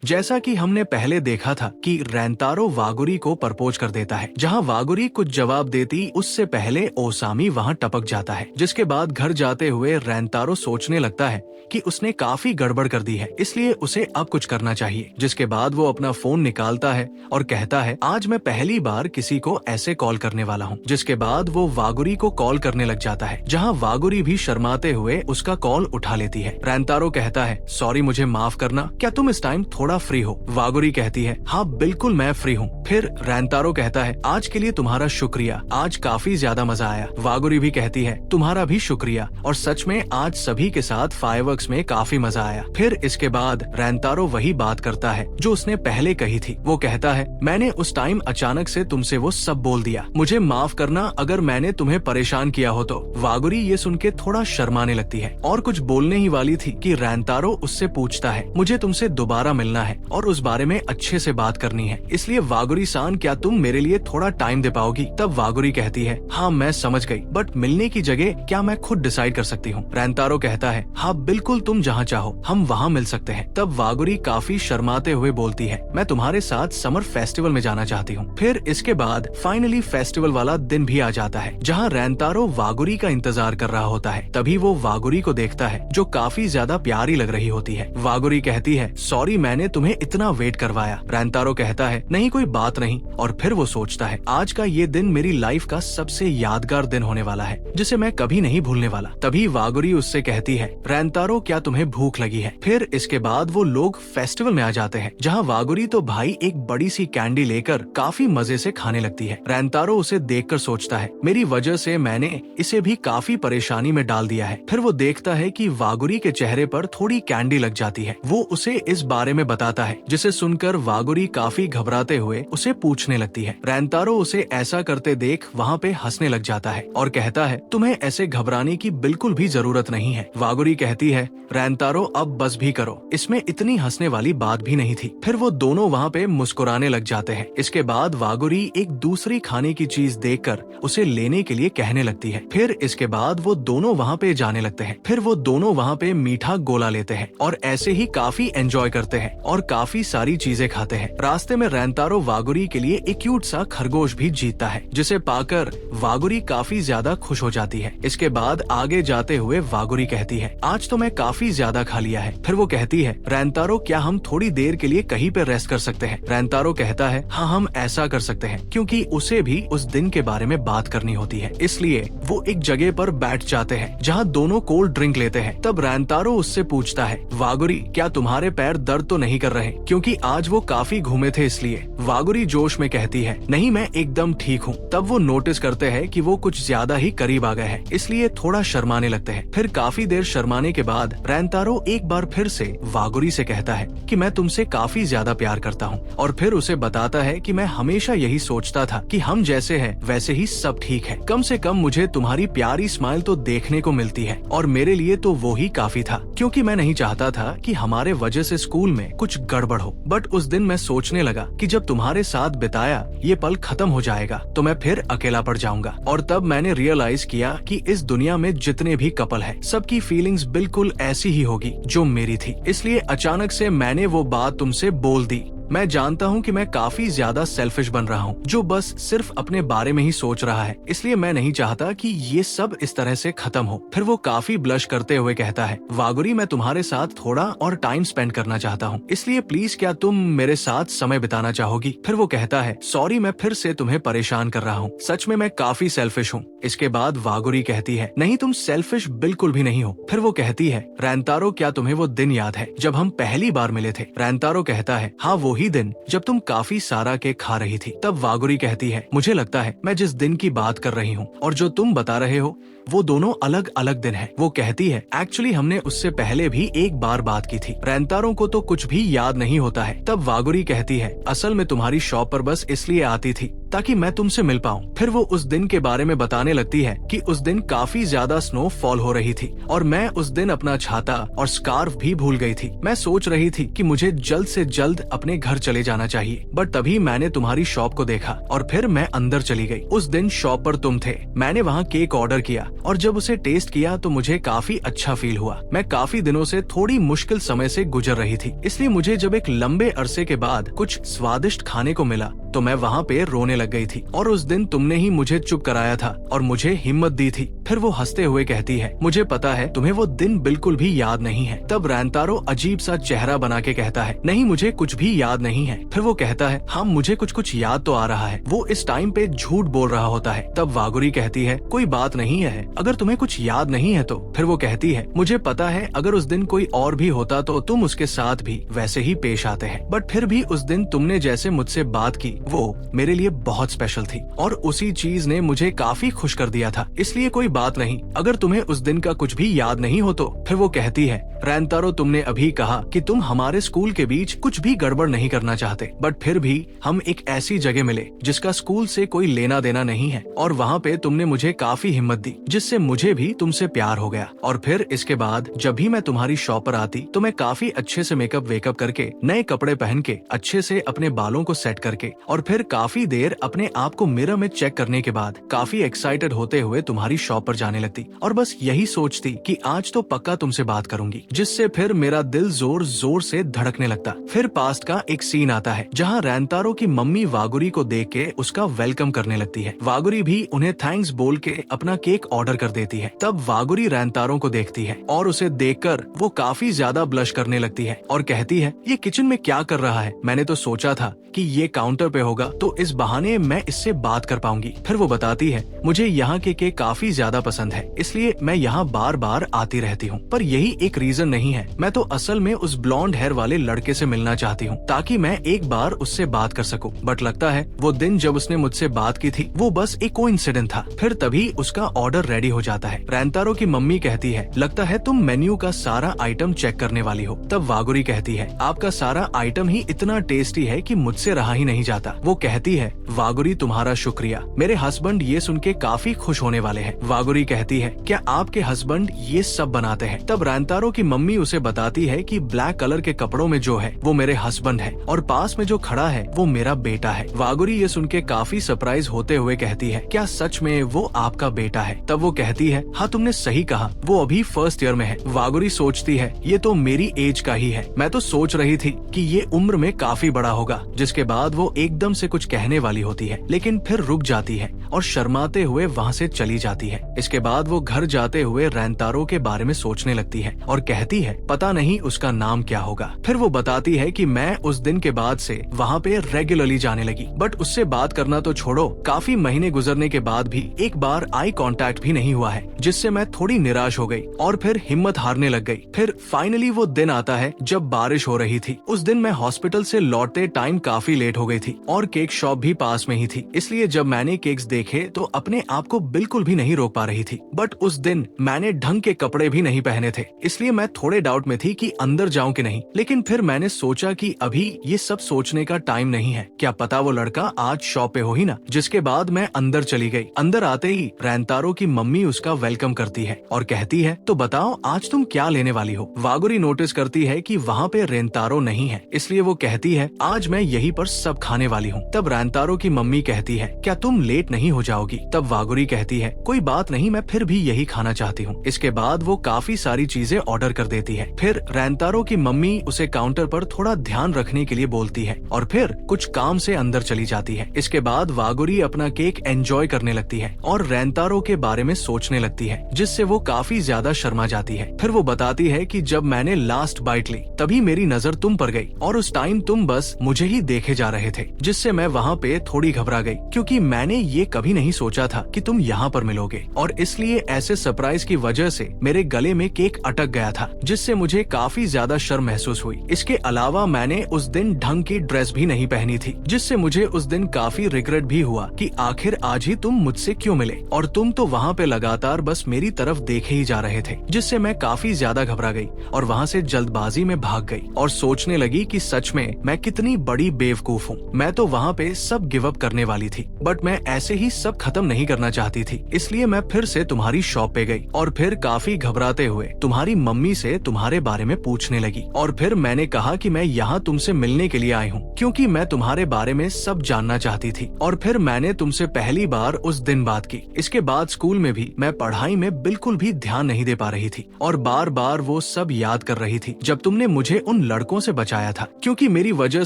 जैसा कि हमने पहले देखा था कि रेंतारो वागुरी को प्रपोज कर देता है। जहां वागुरी कुछ जवाब देती उससे पहले ओसामी वहां टपक जाता है, जिसके बाद घर जाते हुए रेंतारो सोचने लगता है कि उसने काफी गड़बड़ कर दी है, इसलिए उसे अब कुछ करना चाहिए। जिसके बाद वो अपना फोन निकालता है और कहता है, आज मैं पहली बार किसी को ऐसे कॉल करने वाला हूँ। जिसके बाद वो वागुरी को कॉल करने लग जाता है, जहाँ वागुरी भी शर्माते हुए उसका कॉल उठा लेती है। रेंतारो कहता है, सॉरी मुझे माफ करना, क्या तुम इस टाइम थोड़ा फ्री हो? वागुरी कहती है, हाँ बिल्कुल मैं फ्री हूँ। फिर रेंतारो कहता है, आज के लिए तुम्हारा शुक्रिया, आज काफी ज्यादा मजा आया। वागुरी भी कहती है, तुम्हारा भी शुक्रिया, और सच में आज सभी के साथ फायरवर्क्स में काफी मजा आया। फिर इसके बाद रेंतारो वही बात करता है जो उसने पहले कही थी। वो कहता है, मैंने उस टाइम अचानक से तुमसे वो सब बोल दिया, मुझे माफ करना अगर मैंने तुम्हें परेशान किया हो तो। वागुरी ये सुन के थोड़ा शर्माने लगती है और कुछ बोलने ही वाली थी कि रेंतारो उससे पूछता है, मुझे तुमसे दोबारा मिलना है और उस बारे में अच्छे से बात करनी है, इसलिए वागुरी सान क्या तुम मेरे लिए थोड़ा टाइम दे पाओगी? तब वागुरी कहती है, हाँ मैं समझ गई, बट मिलने की जगह क्या मैं खुद डिसाइड कर सकती हूँ? रेंतारो कहता है, हाँ बिल्कुल तुम जहाँ चाहो हम वहाँ मिल सकते हैं। तब वागुरी काफी शर्माते हुए बोलती है, मैं तुम्हारे साथ समर फेस्टिवल में जाना चाहती हूँ। फिर इसके बाद फाइनली फेस्टिवल वाला दिन भी आ जाता है, जहाँ रेंतारो वागुरी का इंतजार कर रहा होता है। तभी वो वागुरी को देखता है जो काफी ज्यादा प्यारी लग रही होती है। वागुरी कहती है, सॉरी मैंने तुम्हें इतना वेट करवाया। रेंतारो कहता है, नहीं कोई बात नहीं, और फिर वो सोचता है, आज का ये दिन मेरी लाइफ का सबसे यादगार दिन होने वाला है, जिसे मैं कभी नहीं भूलने वाला। तभी वागुरी उससे कहती है, रेंतारो क्या तुम्हें भूख लगी है? फिर इसके बाद वो लोग फेस्टिवल में आ जाते हैं, जहाँ वागुरी तो भाई एक बड़ी सी कैंडी लेकर काफी मजे से खाने लगती है। रेंतारो उसे देखकर सोचता है, मेरी वजह से मैंने इसे भी काफी परेशानी में डाल दिया है। फिर वो देखता है कि वागुरी के चेहरे पर थोड़ी कैंडी लग जाती है। वो उसे इस बारे में बताता है, जिसे सुनकर वागुरी काफी घबराते हुए उसे पूछने लगती है। रेंतारो उसे ऐसा करते देख वहाँ पे हंसने लग जाता है और कहता है, तुम्हें ऐसे घबराने की बिल्कुल भी जरूरत नहीं है। वागुरी कहती है, रेंतारो अब बस भी करो, इसमें इतनी हंसने वाली बात भी नहीं थी। फिर वो दोनों वहाँ पे मुस्कुराने लग जाते हैं। इसके बाद वागुरी एक दूसरी खाने की चीज देखकर उसे लेने के लिए कहने लगती है। फिर इसके बाद वो दोनों वहाँ पे जाने लगते हैं। फिर वो दोनों वहाँ पे मीठा गोला लेते हैं और ऐसे ही काफी एंजॉय करते हैं और काफी सारी चीजें खाते हैं। रास्ते में रेंतारो वागुरी के लिए एक क्यूट सा खरगोश भी जीतता है, जिसे पाकर वागुरी काफी ज्यादा खुश हो जाती है। इसके बाद आगे जाते हुए वागुरी कहती है, आज तो मैं काफी ज्यादा खा लिया है। फिर वो कहती है, रेंतारो क्या हम थोड़ी देर के लिए कहीं पे रेस्ट कर सकते हैं? रेंतारो कहता है, हाँ हम ऐसा कर सकते हैं, क्योंकि उसे भी उस दिन के बारे में बात करनी होती है। इसलिए वो एक जगह पर बैठ जाते हैं जहाँ दोनों कोल्ड ड्रिंक लेते हैं। तब रेंतारो उससे पूछता है, वागुरी क्या तुम्हारे पैर दर्द तो नहीं कर रहे, क्योंकि आज वो काफी घूमे थे इसलिए? वागुरी जोश में कहती है, नहीं मैं एकदम ठीक हूँ। तब वो नोटिस करते हैं कि वो कुछ ज्यादा ही करीब आ गए हैं, इसलिए थोड़ा शर्माने लगते हैं। फिर काफी देर शर्माने के बाद रेंतारो एक बार फिर से वागुरी से कहता है कि मैं तुमसे काफी ज्यादा प्यार करता हूँ, और फिर उसे बताता है कि मैं हमेशा यही सोचता था कि हम जैसे हैं वैसे ही सब ठीक है, कम से कम मुझे तुम्हारी प्यारी स्माइल तो देखने को मिलती है, और मेरे लिए तो वो ही काफी था, क्योंकि मैं नहीं चाहता था कि हमारे वजह से स्कूल में कुछ गड़बड़ हो। बट उस दिन मैं सोचने लगा कि जब तुम्हारे साथ बिताया ये पल खत्म हो जाएगा तो मैं फिर अकेला पड़ जाऊंगा, और तब मैंने रियलाइज किया कि इस दुनिया में जितने भी कपल है सबकी फीलिंग्स बिल्कुल ऐसी ही होगी जो मेरी थी। इसलिए अचानक से मैंने वो बात तुमसे बोल दी। मैं जानता हूँ कि मैं काफी ज्यादा सेल्फिश बन रहा हूँ, जो बस सिर्फ अपने बारे में ही सोच रहा है, इसलिए मैं नहीं चाहता कि ये सब इस तरह से खत्म हो। फिर वो काफी ब्लश करते हुए कहता है, वागुरी मैं तुम्हारे साथ थोड़ा और टाइम स्पेंड करना चाहता हूँ, इसलिए प्लीज क्या तुम मेरे साथ समय बिताना चाहोगी? फिर वो कहता है, सॉरी मैं फिर से तुम्हें परेशान कर रहा हूँ, सच में मैं काफी सेल्फिश हूँ। इसके बाद वागुरी कहती है, नहीं तुम सेल्फिश बिल्कुल भी नहीं हो। फिर वो कहती है, रेंतारो क्या तुम्हें वो दिन याद है जब हम पहली बार मिले थे? रेंतारो कहता है, हाँ वही दिन जब तुम काफी सारा केक खा रही थी। तब वागुरी कहती है, मुझे लगता है मैं जिस दिन की बात कर रही हूँ और जो तुम बता रहे हो वो दोनों अलग अलग दिन है। वो कहती है, एक्चुअली हमने उससे पहले भी एक बार बात की थी। रेंतारो को तो कुछ भी याद नहीं होता है। तब वागुरी कहती है, असल में तुम्हारी शॉप पर बस इसलिए आती थी ताकि मैं तुमसे मिल पाऊं। फिर वो उस दिन के बारे में बताने लगती है कि उस दिन काफी ज्यादा स्नो फॉल हो रही थी और मैं उस दिन अपना छाता और स्कार्फ भी भूल गई थी। मैं सोच रही थी कि मुझे जल्द से जल्द अपने घर चले जाना चाहिए, बट तभी मैंने तुम्हारी शॉप को देखा और फिर मैं अंदर चली गई। उस दिन शॉप पर तुम थे, मैंने वहाँ केक ऑर्डर किया और जब उसे टेस्ट किया तो मुझे काफी अच्छा फील हुआ। मैं काफी दिनों से थोड़ी मुश्किल समय से गुजर रही थी, इसलिए मुझे जब एक लंबे अरसे के बाद कुछ स्वादिष्ट खाने को मिला तो मैं वहाँ पे रोने लग गई थी। और उस दिन तुमने ही मुझे चुप कराया था और मुझे हिम्मत दी थी। फिर वो हंसते हुए कहती है, मुझे पता है तुम्हें वो दिन बिल्कुल भी याद नहीं है। तब रैंतारो अजीब सा चेहरा बना के कहता है, नहीं मुझे कुछ भी याद नहीं है। फिर वो कहता है, हाँ मुझे कुछ याद तो आ रहा है। वो इस टाइम पे झूठ बोल रहा होता है। तब वागुरी कहती है, कोई बात नहीं है, अगर तुम्हें कुछ याद नहीं है तो। फिर वो कहती है, मुझे पता है अगर उस दिन कोई और भी होता तो तुम उसके साथ भी वैसे ही पेश आते हैं, बट फिर भी उस दिन तुमने जैसे मुझसे बात की वो मेरे लिए बहुत स्पेशल थी और उसी चीज ने मुझे काफी खुश कर दिया था। इसलिए कोई बात नहीं, अगर तुम्हें उस दिन का कुछ भी याद नहीं हो तो। फिर वो कहती है, रैंतारो तुमने अभी कहा कि तुम हमारे स्कूल के बीच कुछ भी गड़बड़ नहीं करना चाहते, बट फिर भी हम एक ऐसी जगह मिले जिसका स्कूल से कोई लेना देना नहीं है, और वहाँ पे तुमने मुझे काफी हिम्मत दी जिससे मुझे भी तुमसे प्यार हो गया। और फिर इसके बाद जब भी मैं तुम्हारी शॉप पर आती तो मैं काफी अच्छे से मेकअप वेकअप करके, नए कपड़े पहन के, अच्छे से अपने बालों को सेट करके, और फिर काफी देर अपने आप को मिरर में चेक करने के बाद काफी एक्साइटेड होते हुए तुम्हारी शॉप पर जाने लगती और बस यही सोचती कि आज तो पक्का तुमसे बात करूंगी, जिससे फिर मेरा दिल जोर जोर से धड़कने लगता। फिर पास्ट का एक सीन आता है जहाँ रैंतारो की मम्मी वागुरी को देख के उसका वेलकम करने लगती है। वागुरी भी उन्हें थैंक्स बोल के अपना केक ऑर्डर कर देती है। तब वागुरी रैंतारो को देखती है और उसे देखकर वो काफी ज्यादा ब्लश करने लगती है और कहती है, ये किचन में क्या कर रहा है? मैंने तो सोचा था कि ये काउंटर पे होगा तो इस बहाने मैं इससे बात कर पाऊंगी। फिर वो बताती है, मुझे यहाँ के केक काफी ज्यादा पसंद है, इसलिए मैं यहाँ बार बार आती रहती हूँ, पर यही एक रीजन नहीं है। मैं तो असल में उस ब्लॉन्ड हेयर वाले लड़के से मिलना चाहती हूँ ताकि मैं एक बार उससे बात कर सकूं। बट लगता है वो दिन जब उसने मुझसे बात की थी वो बस एक कोइंसिडेंट था। फिर तभी उसका ऑर्डर रेडी हो जाता है। रैंतारो की मम्मी कहती है, लगता है तुम मेन्यू का सारा आइटम चेक करने वाली हो। तब वागुरी कहती है, आपका सारा आइटम ही इतना टेस्टी है कि मुझसे रहा ही नहीं जाता। वो कहती है, वागुरी तुम्हारा शुक्रिया, मेरे हस्बैंड ये सुन के काफी खुश होने वाले हैं। वागुरी कहती है, क्या आपके हस्बैंड ये सब बनाते हैं? तब रैंतारो की मम्मी उसे बताती है कि ब्लैक कलर के कपड़ों में जो है वो मेरे हस्बैंड है और पास में जो खड़ा है वो मेरा बेटा है। वागुरी ये सुन के काफी सरप्राइज होते हुए कहती है, क्या सच में वो आपका बेटा है? तब वो कहती है, हाँ तुमने सही कहा, वो अभी फर्स्ट ईयर में है। वागुरी सोचती है, ये तो मेरी एज का ही है, मैं तो सोच रही थी कि ये उम्र में काफी बड़ा होगा। जिसके बाद वो एकदम से कुछ कहने वाली होती है लेकिन फिर रुक जाती है और शर्माते हुए वहाँ से चली जाती है। इसके बाद वो घर जाते हुए रैंतारो के बारे में सोचने लगती है और कहती है, पता नहीं उसका नाम क्या होगा। फिर वो बताती है कि मैं उस दिन के बाद से वहाँ पे रेगुलरली जाने लगी, बट उससे बात करना तो छोड़ो, काफी महीने गुजरने के बाद भी एक बार आई कांटेक्ट भी नहीं हुआ है, जिससे मैं थोड़ी निराश हो गई और फिर हिम्मत हारने लग गई। फिर फाइनली वो दिन आता है जब बारिश हो रही थी। उस दिन मैं हॉस्पिटल से लौटते टाइम काफी लेट हो गई थी और केक शॉप भी पास में ही थी, इसलिए जब मैंने केक्स देखे तो अपने आप को बिल्कुल भी नहीं रोक पा रही थी। बट उस दिन मैंने ढंग के कपड़े भी नहीं पहने थे, इसलिए मैं थोड़े डाउट में थी कि अंदर जाऊं कि नहीं। लेकिन फिर मैंने सोचा कि अभी ये सब सोचने का टाइम नहीं है, क्या पता वो लड़का आज शॉप पे हो ही ना। जिसके बाद मैं अंदर चली गई। अंदर आते ही रैंतारो की मम्मी उसका वेलकम करती है और कहती है, तो बताओ आज तुम क्या लेने वाली हो? वागुरी नोटिस करती है कि वहाँ पे रैंतारो नहीं है, इसलिए वो कहती है, आज मैं यहीं पर सब खाने वाली हूँ। तब रैंतारो की मम्मी कहती है, क्या तुम लेट नहीं हो जाओगी? तब वागुरी कहती है, कोई बात नहीं, मैं फिर भी यही खाना चाहती हूँ। इसके बाद वो काफी सारी चीजें ऑर्डर कर देती है। फिर रैंतारो की मम्मी उसे काउंटर पर थोड़ा ध्यान रखने के लिए बोलती है और फिर कुछ काम से अंदर चली जाती है। इसके बाद वागुरी अपना केक एंजॉय करने लगती है और रैंतारो के बारे में सोचने लगती है, जिससे वो काफी ज्यादा शर्मा जाती है। फिर वो बताती है कि जब मैंने लास्ट बाइट ली तभी मेरी नजर तुम पर गई और उस टाइम तुम बस मुझे ही देखे जा रहे थे, जिससे मैं वहाँ पे थोड़ी घबरा गई क्योंकि मैंने ये कभी नहीं सोचा था कि तुम यहाँ पर मिलोगे, और इसलिए ऐसे सरप्राइज की वजह से मेरे गले में केक अटक गया था, जिससे मुझे काफी ज्यादा शर्म महसूस हुई। इसके अलावा मैंने उस दिन ढंग की ड्रेस भी नहीं पहनी थी, जिससे मुझे उस दिन काफी रिग्रेट भी हुआ कि आखिर आज ही तुम मुझसे क्यों मिले, और तुम तो वहाँ पे लगातार बस मेरी तरफ देखे ही जा रहे थे, जिससे मैं काफी ज्यादा घबरा गई और वहाँ से जल्दबाजी में भाग गई और सोचने लगी कि सच में मैं कितनी बड़ी बेवकूफ हूँ। मैं मैं तो वहाँ पे सब गिव अप करने वाली थी, बट मैं ऐसे ही सब खत्म नहीं करना चाहती थी। इसलिए मैं फिर से तुम्हारी शॉप पे गई और फिर काफी घबराते हुए तुम्हारी मम्मी से तुम्हारे बारे में पूछने लगी। और फिर मैंने कहा कि मैं यहाँ तुमसे मिलने के लिए आई हूँ क्योंकि मैं तुम्हारे बारे में सब जानना चाहती थी। और फिर मैंने तुमसे पहली बार उस दिन बात की। इसके बाद स्कूल में भी मैं पढ़ाई में बिल्कुल भी ध्यान नहीं दे पा रही थी और बार बार वो सब याद कर रही थी जब तुमने मुझे उन लड़कों से बचाया था, क्योंकि मेरी वजह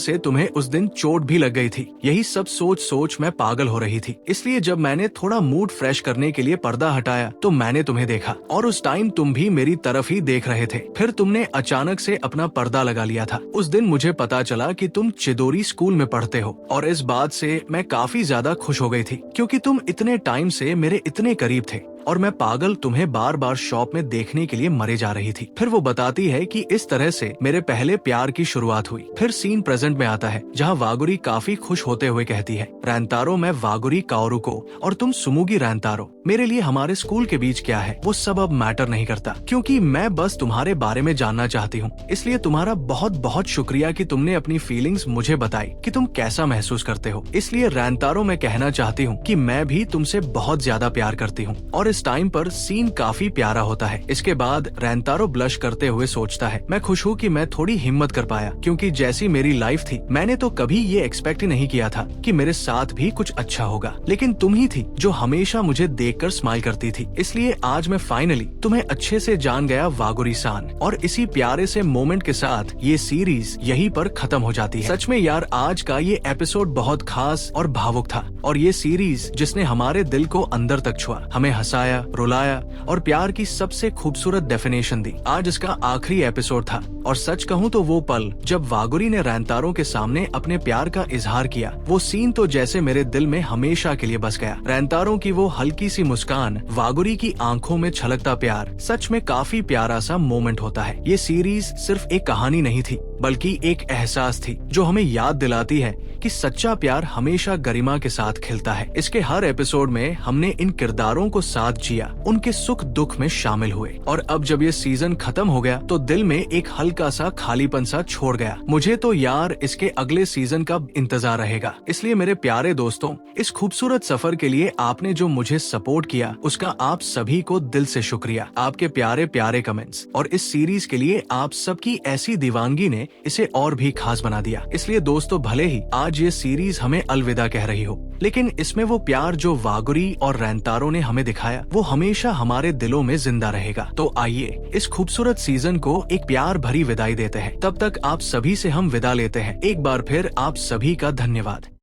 से तुम्हें उस दिन चोट भी लग गई थी। यही सब सोच सोच मैं पागल हो रही थी। इसलिए जब मैंने थोड़ा मूड फ्रेश करने के लिए पर्दा हटाया तो मैंने तुम्हें देखा और उस टाइम तुम भी मेरी तरफ ही देख रहे थे। फिर तुमने अचानक से अपना पर्दा लगा लिया था। उस दिन मुझे पता चला कि तुम चिदोरी स्कूल में पढ़ते हो और इस बात से मैं काफी ज्यादा खुश हो गई थी क्योंकि तुम इतने टाइम से मेरे इतने करीब थे और मैं पागल तुम्हें बार बार शॉप में देखने के लिए मरे जा रही थी। फिर वो बताती है कि इस तरह से मेरे पहले प्यार की शुरुआत हुई। फिर सीन प्रेजेंट में आता है जहाँ वागुरी काफी खुश होते हुए कहती है, रैंतारो मैं वागुरी काओरू को और तुम सुमुगी रैंतारो, मेरे लिए हमारे स्कूल के बीच क्या है वो सब अब मैटर नहीं करता क्योंकि मैं बस तुम्हारे बारे में जानना चाहती हूँ। इसलिए तुम्हारा बहुत बहुत शुक्रिया कि तुमने अपनी फीलिंग्स मुझे बताई कि तुम कैसा महसूस करते हो। इसलिए रैंतारो मैं कहना चाहती हूँ कि मैं भी तुमसे बहुत ज्यादा प्यार करती हूँ। और इस टाइम पर सीन काफी प्यारा होता है। इसके बाद रैंतारो ब्लश करते हुए सोचता है, मैं खुश हूँ कि मैं थोड़ी हिम्मत कर पाया क्योंकि जैसी मेरी लाइफ थी मैंने तो कभी ये एक्सपेक्ट ही नहीं किया था कि मेरे साथ भी कुछ अच्छा होगा, लेकिन तुम ही थी जो हमेशा मुझे देखकर स्माइल करती थी। इसलिए आज मैं फाइनली तुम्हें अच्छे से जान गया वागुरी सान। और इसी प्यारे से मोमेंट के साथ ये सीरीज यहीं पर खत्म हो जाती है। सच में यार आज का ये एपिसोड बहुत खास और भावुक था और ये सीरीज जिसने हमारे दिल को अंदर तक छुआ, हमें हंसाया, रुलाया और प्यार की सबसे खूबसूरत डेफिनेशन दी। आज इसका आखिरी एपिसोड था और सच कहूँ तो वो पल जब वागुरी ने रैंतारो के सामने अपने प्यार का इजहार किया, वो सीन तो जैसे मेरे दिल में हमेशा के लिए बस गया। रैंतारो की वो हल्की सी मुस्कान, वागुरी की आंखों में छलकता प्यार, सच में काफी प्यारा सा मोमेंट होता है। ये सीरीज सिर्फ एक कहानी नहीं थी बल्कि एक एहसास थी जो हमें याद दिलाती है कि सच्चा प्यार हमेशा गरिमा के साथ खिलता है। इसके हर एपिसोड में हमने इन किरदारों को साथ जिया, उनके सुख दुख में शामिल हुए और अब जब ये सीजन खत्म हो गया तो दिल में एक हल्का सा खालीपन सा छोड़ गया। मुझे तो यार इसके अगले सीजन का इंतजार रहेगा। इसलिए मेरे प्यारे दोस्तों, इस खूबसूरत सफर के लिए आपने जो मुझे सपोर्ट किया उसका आप सभी को दिल से शुक्रिया। आपके प्यारे प्यारे कमेंट्स और इस सीरीज के लिए आप सबकी ऐसी दीवानगी ने इसे और भी खास बना दिया। इसलिए दोस्तों, भले ही आज ये सीरीज हमें अलविदा कह रही हो, लेकिन इसमें वो प्यार जो वागुरी और रैंतारो ने हमें दिखाया वो हमेशा हमारे दिलों में जिंदा रहेगा। तो आइए इस खूबसूरत सीजन को एक प्यार भरी विदाई देते हैं। तब तक आप सभी से हम विदा लेते हैं। एक बार फिर आप सभी का धन्यवाद।